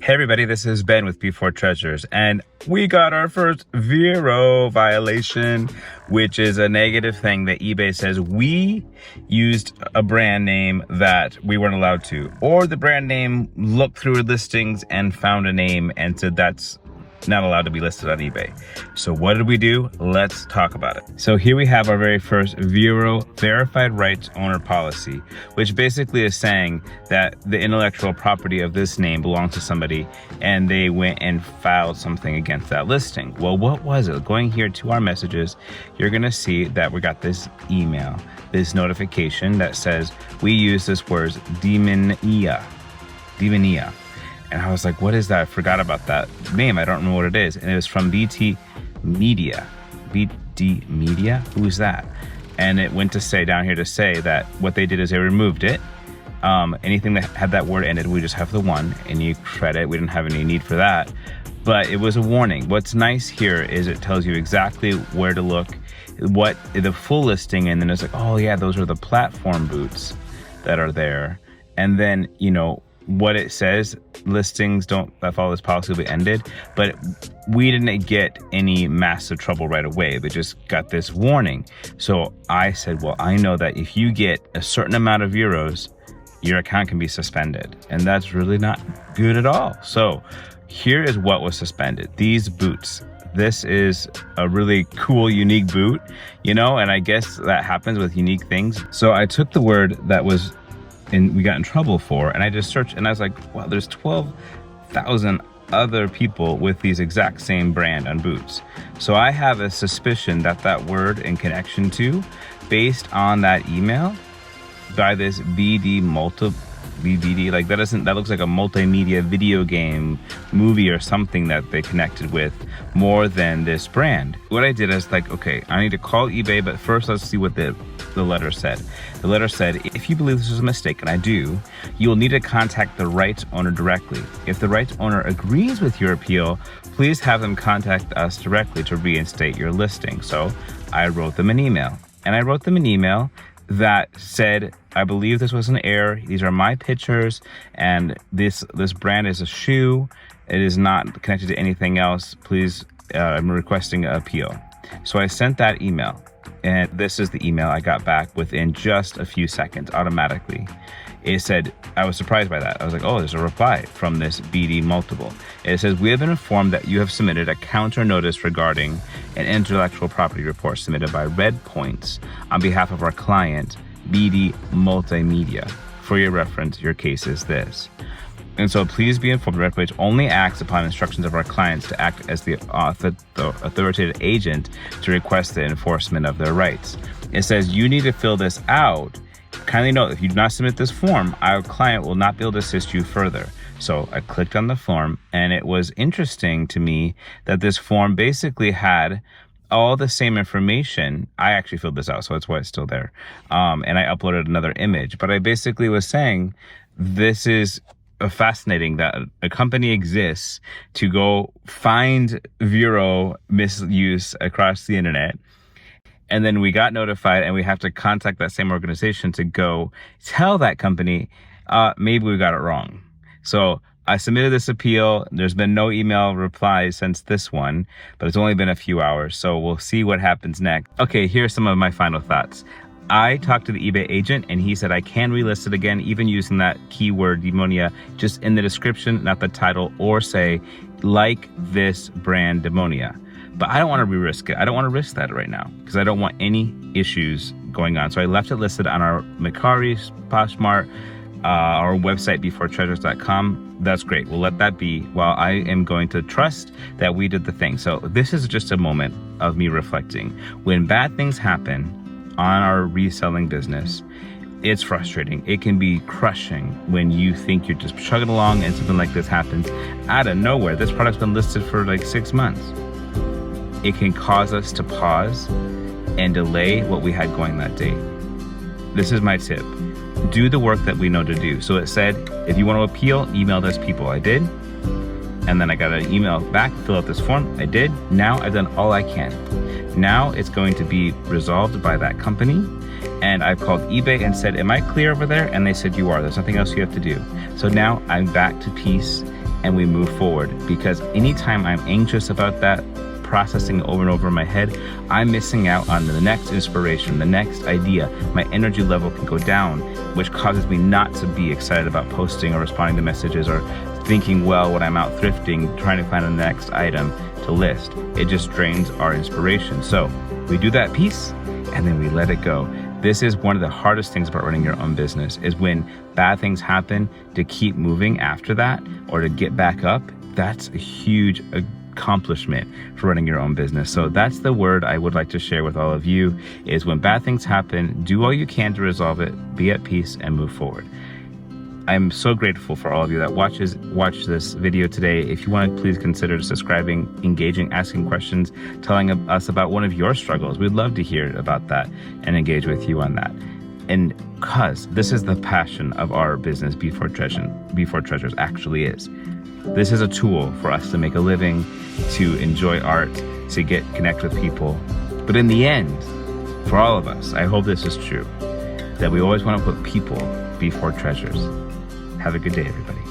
Hey everybody, this is Ben with Before Treasures, and we got our first VeRO violation, which is a negative thing that eBay says we used a brand name that we weren't allowed to, or the brand name looked through listings and found a name and said that's not allowed to be listed on eBay. So what did we do? Let's talk about it. So here we have our very first VeRO verified rights owner policy, which basically is saying that the intellectual property of this name belongs to somebody and they went and filed something against that listing. Well, what was it? Going here to our messages, you're gonna see that we got this email, this notification that says we use this word demonia. And I was like, what is that? I forgot about that name. I don't know what it is. And it was from BT Media. BT Media? Who's that? And it went to say down here to say that what they did is they removed it. Anything that had that word in it, we just have the one, and you credit. We didn't have any need for that. But it was a warning. What's nice here is it tells you exactly where to look, what the full listing, and then it's like, oh yeah, those are the platform boots that are there. And then, you know, what it says, listings don't follow this policy will be ended, but we didn't get any massive trouble right away. We just got this warning. So I said, well, I know that if you get a certain amount of euros, your account can be suspended, and that's really not good at all. So here is what was suspended. These boots. This is a really cool, unique boot, you know, and I guess that happens with unique things. So I took the word that was and we got in trouble for, and I just searched, and I was like, wow, there's 12,000 other people with these exact same brand on boots. So I have a suspicion that that word in connection to, based on that email by this BD, like that looks like a multimedia video game movie or something that they connected with more than this brand. What I did is like, okay, I need to call eBay, but first let's see what the letter said. The letter said, if you believe this is a mistake, and I do, you will need to contact the rights owner directly. If the rights owner agrees with your appeal, please have them contact us directly to reinstate your listing. So I wrote them an email, and I wrote them an email that said, I believe this was an error. These are my pictures, and this brand is a shoe. It is not connected to anything else. Please, I'm requesting an appeal. So I sent that email, and this is the email I got back within just a few seconds automatically. It said, I was surprised by that. I was like, oh, there's a reply from this BD multiple. It says, we have been informed that you have submitted a counter notice regarding an intellectual property report submitted by Red Points on behalf of our client, BD Multimedia. For your reference, your case is this. And so please be informed, Red Points only acts upon instructions of our clients to act as the authoritative agent to request the enforcement of their rights. It says you need to fill this out. Kindly note, if you do not submit this form, our client will not be able to assist you further. So I clicked on the form, and it was interesting to me that this form basically had all the same information. I actually filled this out, so that's why it's still there. And I uploaded another image, but I basically was saying this is fascinating that a company exists to go find VeRO misuse across the internet. And then we got notified, and we have to contact that same organization to go tell that company, maybe we got it wrong. So I submitted this appeal. There's been no email replies since this one, but it's only been a few hours. So we'll see what happens next. Okay, here's some of my final thoughts. I talked to the eBay agent, and he said I can relist it again, even using that keyword demonia just in the description, not the title, or say like this brand demonia. But I don't want to re-risk it. I don't want to risk that right now because I don't want any issues going on. So I left it listed on our Mercari, Poshmark, our website, beforetreasures.com. That's great. We'll let that be while I am going to trust that we did the thing. So this is just a moment of me reflecting. When bad things happen on our reselling business, it's frustrating. It can be crushing when you think you're just chugging along and something like this happens out of nowhere. This product's been listed for like 6 months. It can cause us to pause and delay what we had going that day. This is my tip. Do the work that we know to do. So it said, if you want to appeal, email those people. I did. And then I got an email back, fill out this form. I did. Now I've done all I can. Now it's going to be resolved by that company. And I've called eBay and said, am I clear over there? And they said, you are. There's nothing else you have to do. So now I'm back to peace and we move forward. Because anytime I'm anxious about that, processing over and over in my head, I'm missing out on the next inspiration, the next idea. My energy level can go down, which causes me not to be excited about posting or responding to messages or thinking well when I'm out thrifting, trying to find the next item to list. It just drains our inspiration. So we do that piece and then we let it go. This is one of the hardest things about running your own business, is when bad things happen, to keep moving after that or to get back up. That's a huge accomplishment for running your own business. So that's the word I would like to share with all of you, is when bad things happen, do all you can to resolve it, be at peace, and move forward. I'm so grateful for all of you that watch this video today. If you want to, please consider subscribing, engaging, asking questions, telling us about one of your struggles. We'd love to hear about that and engage with you on that. And because this is the passion of our business, B4 Treasures actually is. This is a tool for us to make a living, to enjoy art, to connect with people. But in the end, for all of us, I hope this is true, that we always want to put people before treasures. Have a good day, everybody.